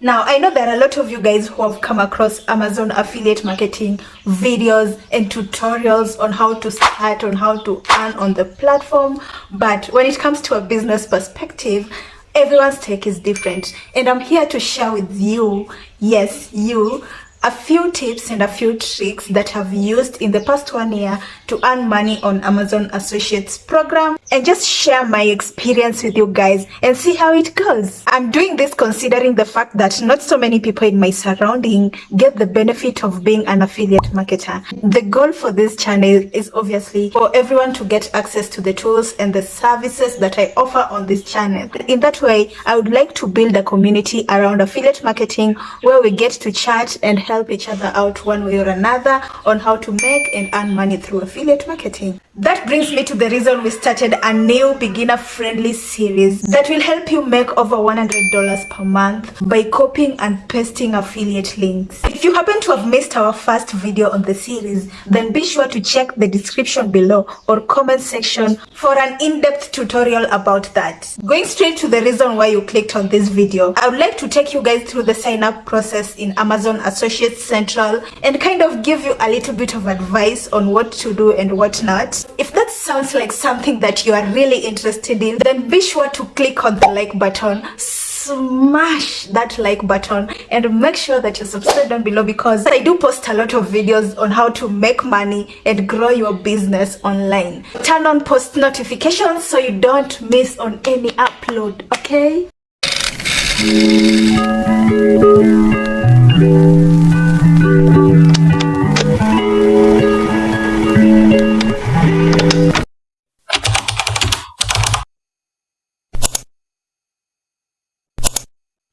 Now, I know there are a lot of you guys who have come across Amazon affiliate marketing videos and tutorials on how to start, on how to earn on the platform. But when it comes to a business perspective, everyone's take is different. And I'm here to share with you, yes, you, a few tips and a few tricks that I've used in the past 1 year to earn money on Amazon Associates program, and just share my experience with you guys and see how it goes. I'm doing this considering the fact that not so many people in my surrounding get the benefit of being an affiliate marketer. The goal for this channel is obviously for everyone to get access to the tools and the services that I offer on this channel. In that way, I would like to build a community around affiliate marketing where we get to chat and help each other out one way or another on how to make and earn money through affiliate marketing. That brings me to the reason we started a new beginner-friendly series that will help you make over $100 per month by copying and pasting affiliate links. If you happen to have missed our first video on the series, then be sure to check the description below or comment section for an in-depth tutorial about that. Going straight to the reason why you clicked on this video, I would like to take you guys through the sign-up process in Amazon Associates Central and kind of give you a little bit of advice on what to do and what not. If that sounds like something that you are really interested in, then be sure to click on the like button, smash that like button, and make sure that you're subscribed down below, because I do post a lot of videos on how to make money and grow your business online. Turn on post notifications so you don't miss on any upload, okay?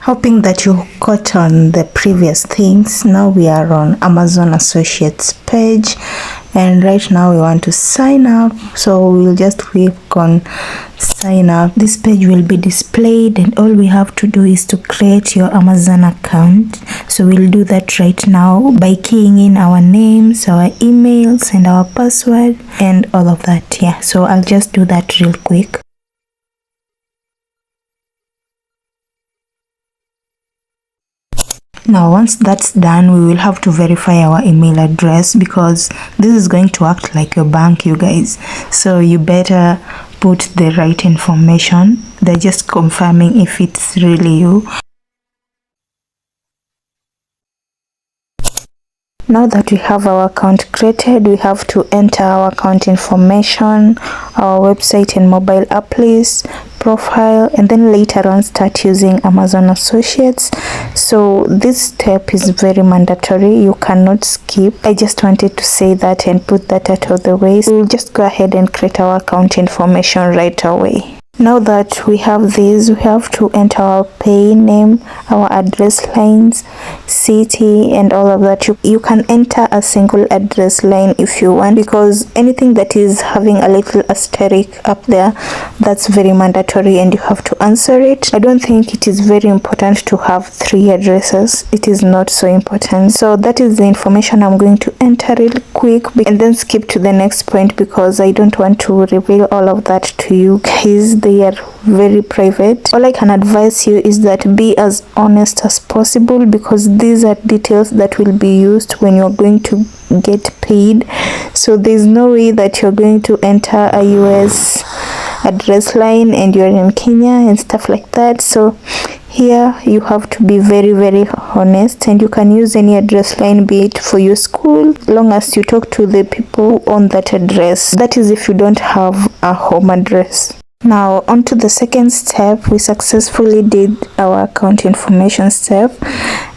Hoping that you caught on the previous things. Now we are on Amazon Associates page, and right now we want to sign up, so we'll just click on sign up. This page will be displayed, and all we have to do is to create your Amazon account. So we'll do that right now by keying in our names, our emails, and our password and all of that. Yeah, so I'll just do that real quick. Now once that's done, we will have to verify our email address, because this is going to act like your bank, you guys. So you better put the right information. They're just confirming if it's really you. Now that we have our account created, we have to enter our account information, our website and mobile app list, profile, and then later on start using Amazon Associates. So this step is very mandatory, you cannot skip. I just wanted to say that and put that out of the way. So we'll just go ahead and create our account information right away. Now that we have this, we have to enter our pay name, our address lines, city, and all of that. You can enter a single address line if you want, because anything that is having a little asterisk up there, that's very mandatory and you have to answer it. I don't think it is very important to have 3 addresses. It is not so important. So that is the information I'm going to enter real quick and then skip to the next point, because I don't want to reveal all of that to you guys. They are very private. All I can advise you is that be as honest as possible, because these are details that will be used when you're going to get paid. So there's no way that you're going to enter a US address line and you're in Kenya and stuff like that. So here you have to be very, very honest, and you can use any address line, be it for your school, long as you talk to the people on that address. That is if you don't have a home address. Now on to the second step. We successfully did our account information step,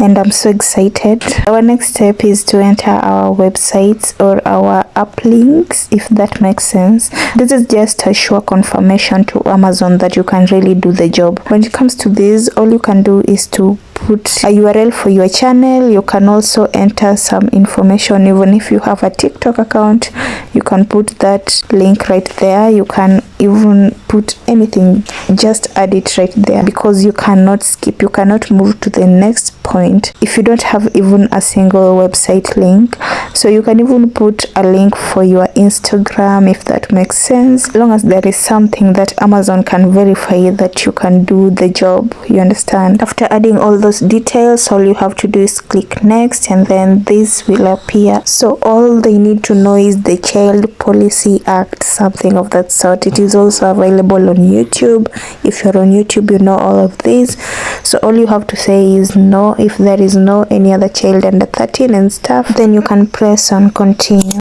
and I'm so excited. Our next step is to enter our websites or our app links, if that makes sense. This is just a sure confirmation to Amazon that you can really do the job. When it comes to this, all you can do is to put a URL for your channel. You can also enter some information. Even if you have a TikTok account, you can put that link right there. You can even put anything, just add it right there, because you cannot skip, you cannot move to the next point if you don't have even a single website link. So you can even put a link for your Instagram, if that makes sense, as long as there is something that Amazon can verify that you can do the job, you understand. After adding all those details, all you have to do is click next, and then this will appear. So all they need to know is the Child Policy Act, something of that sort. It is also available on YouTube. If you're on YouTube, you know all of this. So all you have to say is no. If there is no any other child under 13 and stuff, then you can press on continue.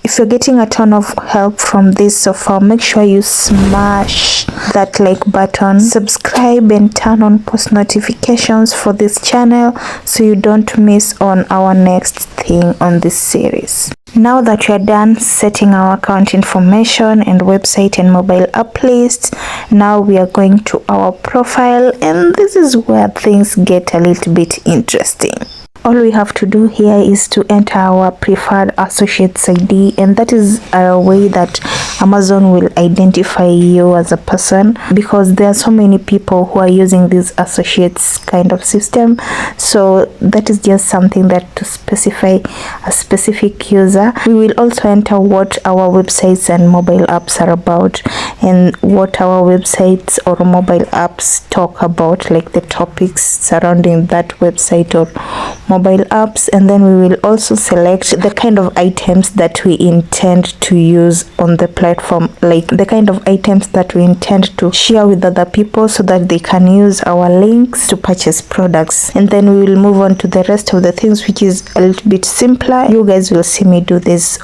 If you're getting a ton of help from this so far, make sure you smash that like button, subscribe, and turn on post notifications for this channel so you don't miss on our next thing on this series. Now that you're done setting our account information and website and mobile app list, now we are going to our profile, and this is where things get a little bit interesting. All we have to do here is to enter our preferred associates ID, and that is a way that Amazon will identify you as a person, because there are so many people who are using this associates kind of system. So that is just something that to specify a specific user. We will also enter what our websites and mobile apps are about, and what our websites or mobile apps talk about, like the topics surrounding that website or mobile apps. And then we will also select the kind of items that we intend to use on the platform, like the kind of items that we intend to share with other people so that they can use our links to purchase products. And then we will move on to the rest of the things, which is a little bit simpler. You guys will see me do this.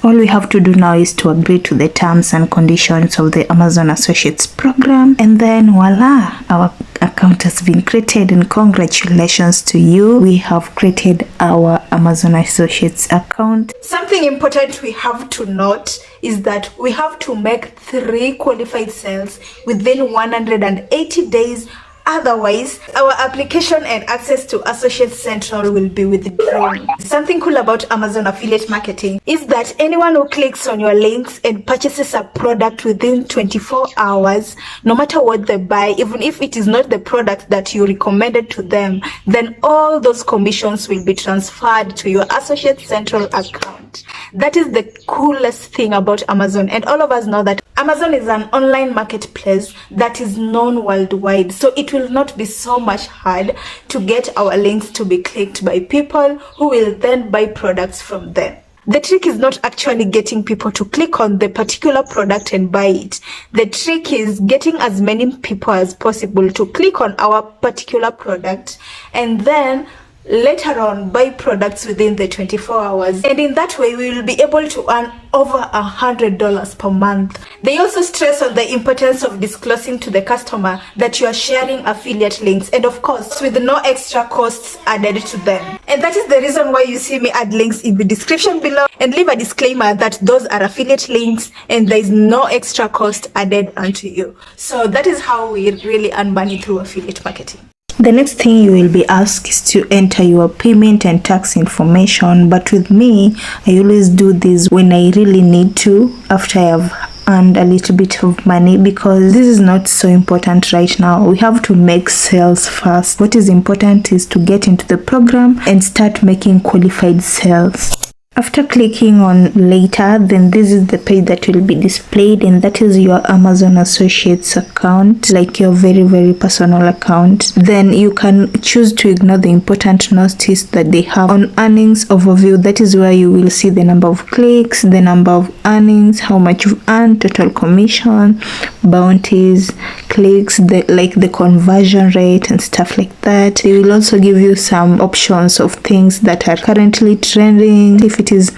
All we have to do now is to agree to the terms and conditions of the Amazon Associates program, and then voila, our account has been created, and congratulations to you. We have created our Amazon Associates account. Something important we have to note is that we have to make 3 qualified sales within 180 days. Otherwise, our application and access to Associates Central will be withdrawn. Something cool about Amazon affiliate marketing is that anyone who clicks on your links and purchases a product within 24 hours, no matter what they buy, even if it is not the product that you recommended to them, then all those commissions will be transferred to your Associates Central account. That is the coolest thing about Amazon, and all of us know that Amazon is an online marketplace that is known worldwide, so it will not be so much hard to get our links to be clicked by people who will then buy products from them. The trick is not actually getting people to click on the particular product and buy it. The trick is getting as many people as possible to click on our particular product and then later on buy products within the 24 hours, and in that way we will be able to earn over $100 per month. They also stress on the importance of disclosing to the customer that you are sharing affiliate links, and of course with no extra costs added to them. And that is the reason why you see me add links in the description below and leave a disclaimer that those are affiliate links and there is no extra cost added onto you. So that is how we really earn money through affiliate marketing. The next thing you will be asked is to enter your payment and tax information, but with me, I always do this when I really need to, after I have earned a little bit of money, because this is not so important right now. We have to make sales first. What is important is to get into the program and start making qualified sales. After clicking on later, then this is the page that will be displayed, and that is your Amazon Associates account, like your very personal account. Then you can choose to ignore the important notice that they have on earnings overview. That is where you will see the number of clicks, the number of earnings, how much you've earned, total commission, bounties, clicks, the conversion rate and stuff like that. They will also give you some options of things that are currently trending. If it is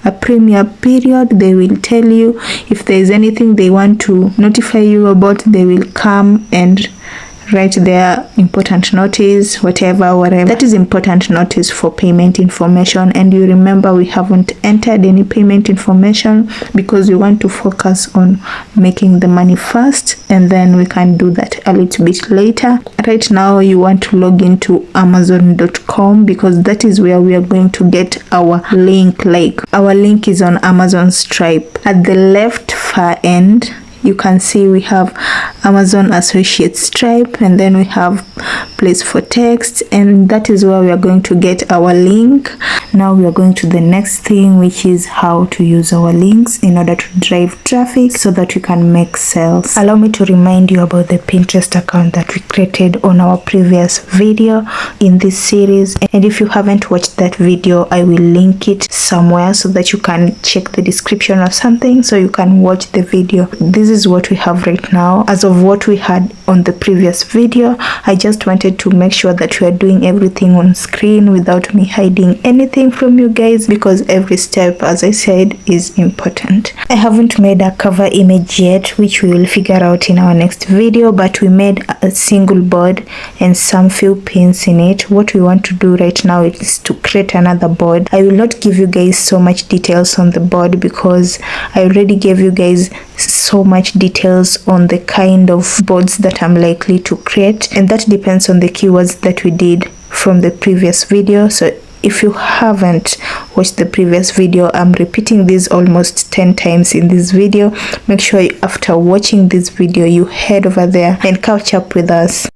a premier period, they will tell you. If there is anything they want to notify you about, they will come and write their important notice, whatever. That is important notice for payment information. And you remember, we haven't entered any payment information because we want to focus on making the money first, and then we can do that a little bit later. Right now you want to log into amazon.com because that is where we are going to get our link. Like, our link is on Amazon Stripe. At the left far end, you can see we have Amazon Associate Stripe, and then we have place for text, and that is where we are going to get our link. Now we are going to the next thing, which is how to use our links in order to drive traffic so that we can make sales. Allow me to remind you about the Pinterest account that we created on our previous video in this series, and if you haven't watched that video, I will link it somewhere so that you can check the description or something so you can watch the video. This is what we have right now as of what we had on the previous video. I just wanted to make sure that we are doing everything on screen without me hiding anything from you guys, because every step, as I said, is important. I haven't made a cover image yet, which we will figure out in our next video, but we made a single board and some few pins in it. What we want to do right now is to create another board. I will not give you guys so much details on the board because I already gave you guys so much details on the kind of boards that I'm likely to create, and that depends on the keywords that we did from the previous video. So if you haven't watched the previous video, I'm repeating this almost 10 times in this video. Make sure after watching this video you head over there and catch up with us.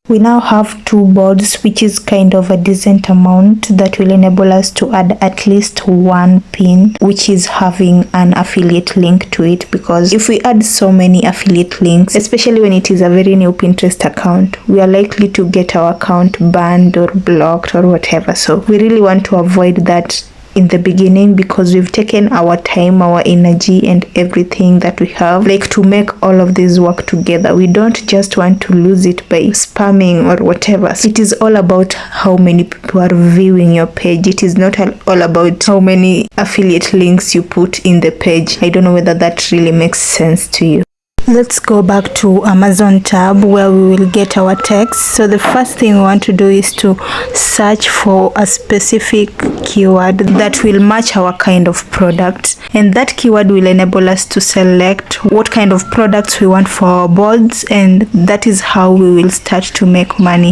We now have 2 boards, which is kind of a decent amount that will enable us to add at least 1 pin, which is having an affiliate link to it, because if we add so many affiliate links, especially when it is a very new Pinterest account, we are likely to get our account banned or blocked or whatever. So we really want to avoid that in the beginning, because we've taken our time, our energy and everything that we have, like, to make all of this work together. We don't just want to lose it by spamming or whatever. It is all about how many people are viewing your page. It is not all about how many affiliate links you put in the page. I don't know whether that really makes sense to you. Let's go back to Amazon tab where we will get our text. So the first thing we want to do is to search for a specific keyword that will match our kind of product, and that keyword will enable us to select what kind of products we want for our boards, and that is how we will start to make money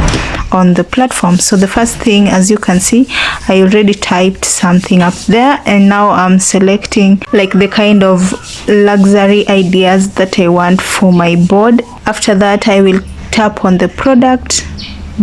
on the platform. So the first thing, as you can see, I already typed something up there, and now I'm selecting like the kind of luxury ideas that I want for my board. After that, I will tap on the product,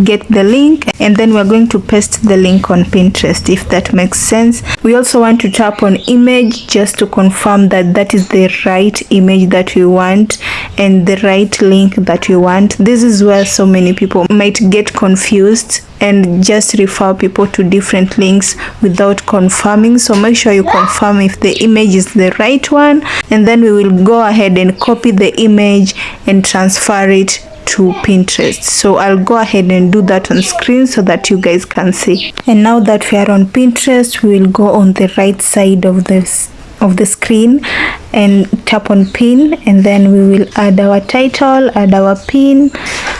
get the link, and then we're going to paste the link on Pinterest, if that makes sense. We also want to tap on image just to confirm that that is the right image that we want and the right link that we want. This is where so many people might get confused and just refer people to different links without confirming. So make sure you confirm if the image is the right one, and then we will go ahead and copy the image and transfer it to Pinterest. So I'll go ahead and do that on screen so that you guys can see. And now that we are on Pinterest, we will go on the right side of the screen and tap on pin, and then we will add our title, add our pin.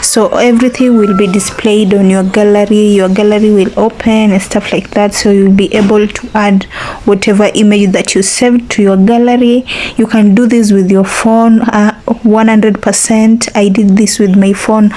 So everything will be displayed on your gallery will open and stuff like that, so you'll be able to add whatever image that you saved to your gallery. You can do this with your phone 100%. I did this with my phone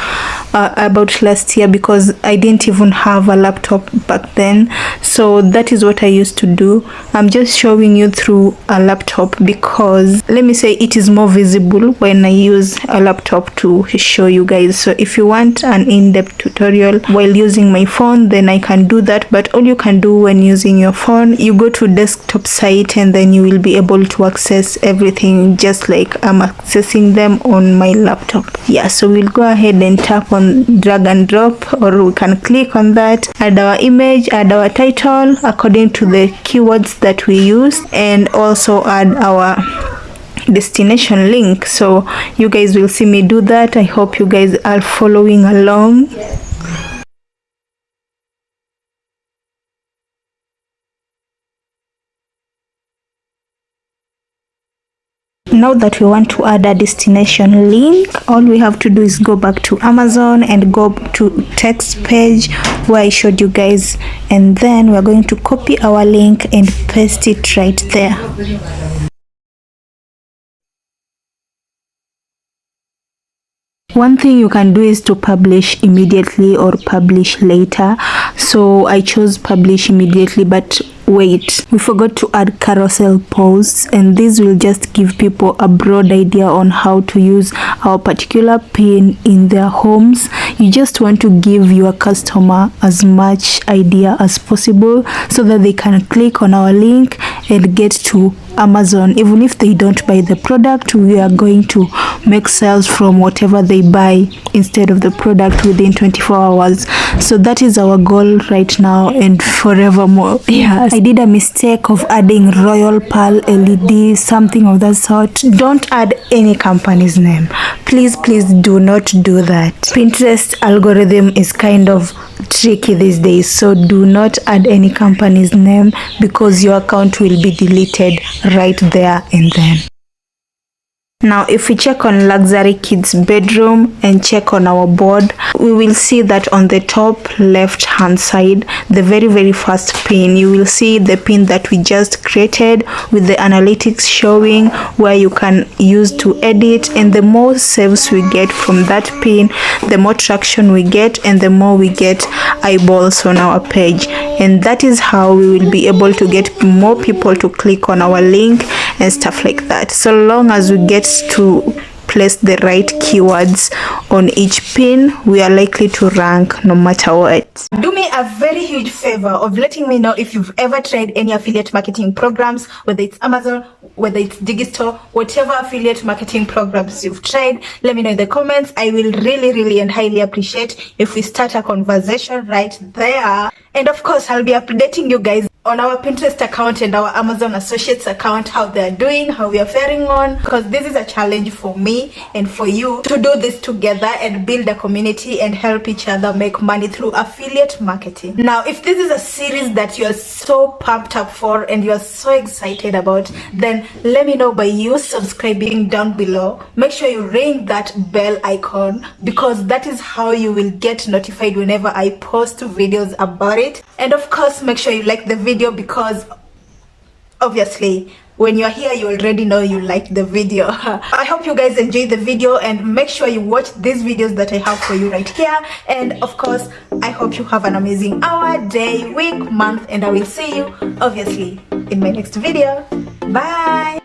about last year because I didn't even have a laptop back then, so that is what I used to do. I'm just showing you through a laptop because, let me say, it is more visible when I use a laptop to show you guys. So if you want an in-depth tutorial while using my phone, then I can do that. But all you can do when using your phone, you go to desktop site and then you will be able to access everything just like I'm accessing them on my laptop. Yeah, so we'll go ahead and tap on drag and drop, or we can click on that, add our image, add our title according to the keywords that we used, and also add our destination link. So you guys will see me do that. I hope you guys are following along. Now that we want to add a destination link, all we have to do is go back to Amazon and go to text page where I showed you guys, and then we're going to copy our link and paste it right there. One thing you can do is to publish immediately or publish later. So I chose publish immediately, but wait, we forgot to add carousel posts, and this will just give people a broad idea on how to use our particular pin in their homes. You just want to give your customer as much idea as possible so that they can click on our link and get to Amazon. Even if they don't buy the product, we are going to make sales from whatever they buy instead of the product within 24 hours. So that is our goal right now and forevermore. Yes, I did a mistake of adding Royal Pearl LED, something of that sort. Don't add any company's name. Please do not do that. Pinterest algorithm is kind of tricky these days, so do not add any company's name because your account will be deleted right there and then. Now if we check on luxury kids bedroom and check on our board, we will see that on the top left hand side, the very first pin, you will see the pin that we just created with the analytics showing where you can use to edit, and the more saves we get from that pin, the more traction we get and the more we get eyeballs on our page. And that is how we will be able to get more people to click on our link and stuff like that. So long as we get to place the right keywords on each pin, we are likely to rank no matter what. Do me a very huge favor of letting me know if you've ever tried any affiliate marketing programs, whether it's Amazon, whether it's Digistore, whatever affiliate marketing programs you've tried. Let me know in the comments. I will really and highly appreciate if we start a conversation right there. And of course, I'll be updating you guys on our Pinterest account and our Amazon Associates account, how they're doing, how we are faring on, because this is a challenge for me and for you to do this together and build a community and help each other make money through affiliate marketing. Now, if this is a series that you're so pumped up for and you're so excited about, then let me know by you subscribing down below. Make sure you ring that bell icon because that is how you will get notified whenever I post videos about it. And of course, make sure you like the video because obviously when you're here you already know you like the video. I hope you guys enjoy the video and make sure you watch these videos that I have for you right here. And of course, I hope you have an amazing hour, day, week, month, and I will see you obviously in my next video. Bye.